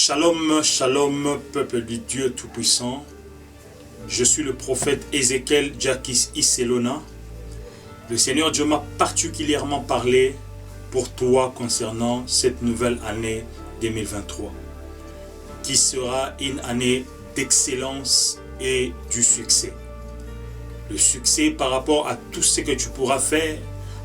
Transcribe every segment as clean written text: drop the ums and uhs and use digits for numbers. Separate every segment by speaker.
Speaker 1: Shalom, shalom, peuple du Dieu Tout-Puissant. Je suis le prophète Ézéchiel Jacques Isselona. Le Seigneur Dieu m'a particulièrement parlé pour toi concernant cette nouvelle année 2023, qui sera une année d'excellence et du succès. Le succès par rapport à tout ce que tu pourras faire,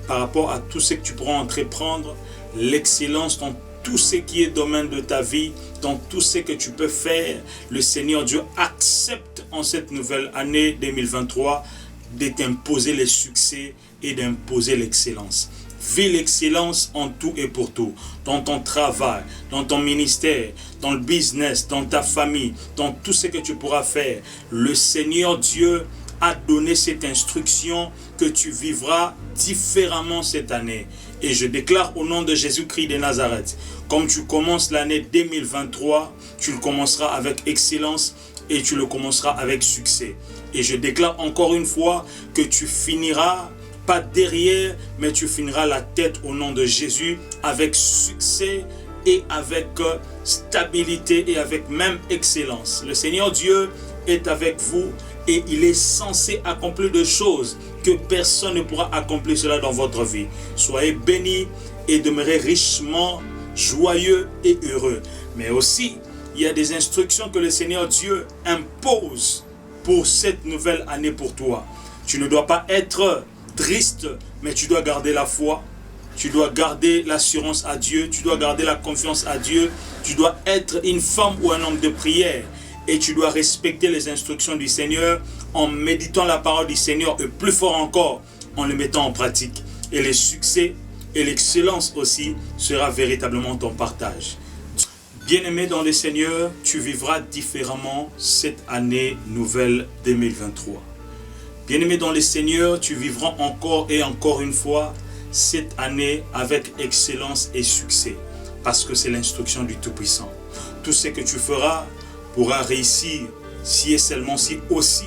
Speaker 1: par rapport à tout ce que tu pourras entreprendre, l'excellence dans tout ce qui est domaine de ta vie, dans tout ce que tu peux faire. Le Seigneur Dieu accepte en cette nouvelle année 2023 de t'imposer les succès et d'imposer l'excellence. Vis l'excellence en tout et pour tout, dans ton travail, dans ton ministère, dans le business, dans ta famille, dans tout ce que tu pourras faire. Le Seigneur Dieu a donné cette instruction que tu vivras différemment cette année. Et je déclare au nom de Jésus-Christ de Nazareth, comme tu commences l'année 2023, tu le commenceras avec excellence et tu le commenceras avec succès. Et je déclare encore une fois que tu finiras pas derrière, mais tu finiras la tête au nom de Jésus avec succès et avec stabilité et avec même excellence. Le Seigneur Dieu est avec vous et il est censé accomplir des choses que personne ne pourra accomplir cela dans votre vie. Soyez bénis et demeurez richement joyeux et heureux. Mais aussi, il y a des instructions que le Seigneur Dieu impose pour cette nouvelle année pour toi. Tu ne dois pas être triste, mais tu dois garder la foi. Tu dois garder l'assurance à Dieu. Tu dois garder la confiance à Dieu. Tu dois être une femme ou un homme de prière. Et tu dois respecter les instructions du Seigneur en méditant la parole du Seigneur et plus fort encore en le mettant en pratique. Et le succès et l'excellence aussi sera véritablement ton partage. Bien-aimé dans le Seigneur, tu vivras différemment cette année nouvelle 2023. Bien-aimé dans le Seigneur, tu vivras encore et encore une fois cette année avec excellence et succès. Parce que c'est l'instruction du Tout-Puissant. Tout ce que tu feras pourra réussir si et seulement si aussi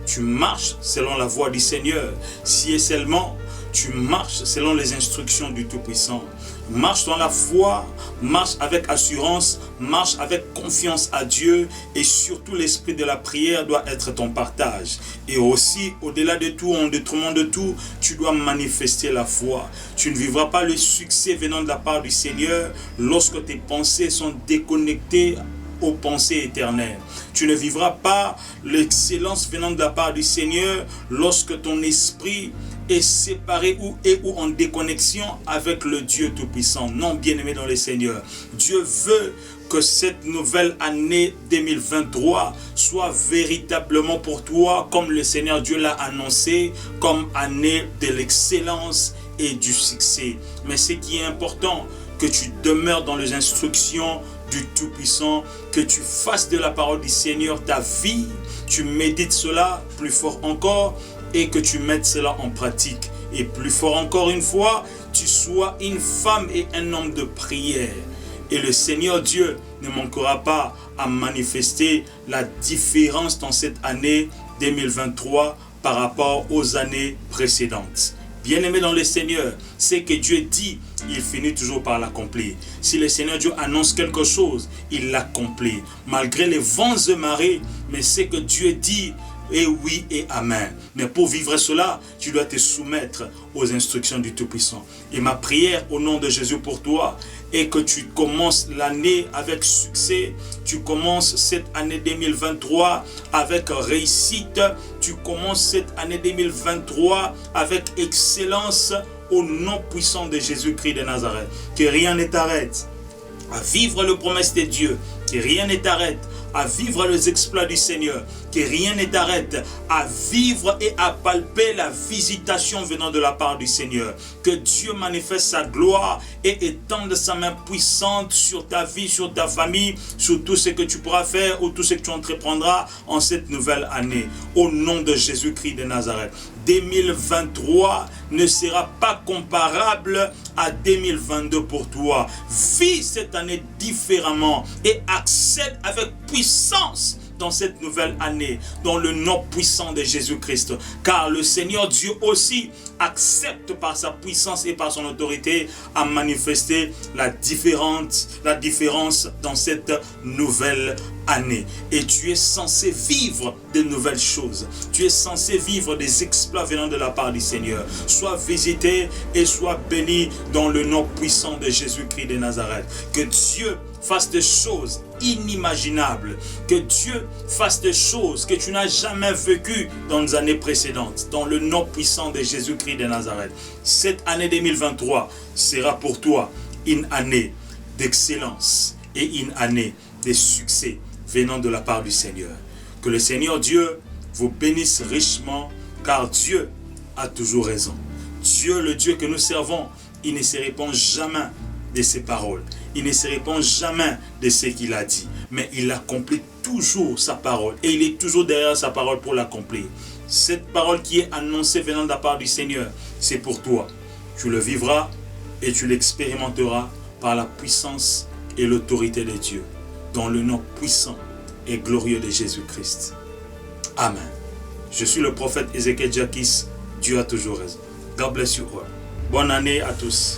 Speaker 1: tu marches selon la voie du Seigneur, si et seulement tu marches selon les instructions du Tout-Puissant. Marche dans la foi, marche avec assurance, marche avec confiance à Dieu et surtout l'esprit de la prière doit être ton partage. Et aussi, au-delà de tout, en détriment de tout, tu dois manifester la foi. Tu ne vivras pas le succès venant de la part du Seigneur lorsque tes pensées sont déconnectées aux pensées éternelles. Tu ne vivras pas l'excellence venant de la part du Seigneur lorsque ton esprit est séparé ou en déconnexion avec le Dieu Tout-Puissant. Non, bien-aimé dans le Seigneur. Dieu veut que cette nouvelle année 2023 soit véritablement pour toi, comme le Seigneur Dieu l'a annoncé, comme année de l'excellence et du succès. Mais ce qui est important, que tu demeures dans les instructions du Tout-Puissant, que tu fasses de la parole du Seigneur ta vie, tu médites cela plus fort encore et que tu mettes cela en pratique. Et plus fort encore une fois, tu sois une femme et un homme de prière. Et le Seigneur Dieu ne manquera pas à manifester la différence dans cette année 2023 par rapport aux années précédentes. Bien-aimé dans le Seigneur, c'est que Dieu dit, il finit toujours par l'accomplir. Si le Seigneur Dieu annonce quelque chose, il l'accomplit. Malgré les vents et marées, mais c'est que Dieu dit, et oui et amen. Mais pour vivre cela, tu dois te soumettre aux instructions du Tout-Puissant. Et ma prière au nom de Jésus pour toi est que tu commences l'année avec succès. Tu commences cette année 2023 avec réussite. Tu commences cette année 2023 avec excellence au nom puissant de Jésus-Christ de Nazareth. Que rien ne t'arrête à vivre les promesses de Dieu. Que rien ne t'arrête à vivre les exploits du Seigneur, que rien ne t'arrête à vivre et à palper la visitation venant de la part du Seigneur. Que Dieu manifeste sa gloire et étende sa main puissante sur ta vie, sur ta famille, sur tout ce que tu pourras faire ou tout ce que tu entreprendras en cette nouvelle année. Au nom de Jésus-Christ de Nazareth. 2023 ne sera pas comparable à 2022 pour toi. Vis cette année différemment et accède avec puissance dans cette nouvelle année, dans le nom puissant de Jésus-Christ. Car le Seigneur Dieu aussi accepte par sa puissance et par son autorité à manifester la différence dans cette nouvelle année. Et tu es censé vivre de nouvelles choses. Tu es censé vivre des exploits venant de la part du Seigneur. Sois visité et sois béni dans le nom puissant de Jésus-Christ de Nazareth. Que Dieu fasse des choses inimaginables. Que Dieu fasse des choses que tu n'as jamais vécues dans les années précédentes. Dans le nom puissant de Jésus-Christ de Nazareth. Cette année 2023 sera pour toi une année d'excellence et une année de succès venant de la part du Seigneur. Que le Seigneur Dieu vous bénisse richement, car Dieu a toujours raison. Dieu, le Dieu que nous servons, il ne se répand jamais de ses paroles. Il ne se répand jamais de ce qu'il a dit. Mais il accomplit toujours sa parole. Et il est toujours derrière sa parole pour l'accomplir. Cette parole qui est annoncée venant de la part du Seigneur, c'est pour toi. Tu le vivras et tu l'expérimenteras par la puissance et l'autorité de Dieu. Dans le nom puissant et glorieux de Jésus-Christ. Amen. Je suis le prophète Ezekiel Jacquis. Dieu a toujours raison. God bless you all. Bonne année à tous.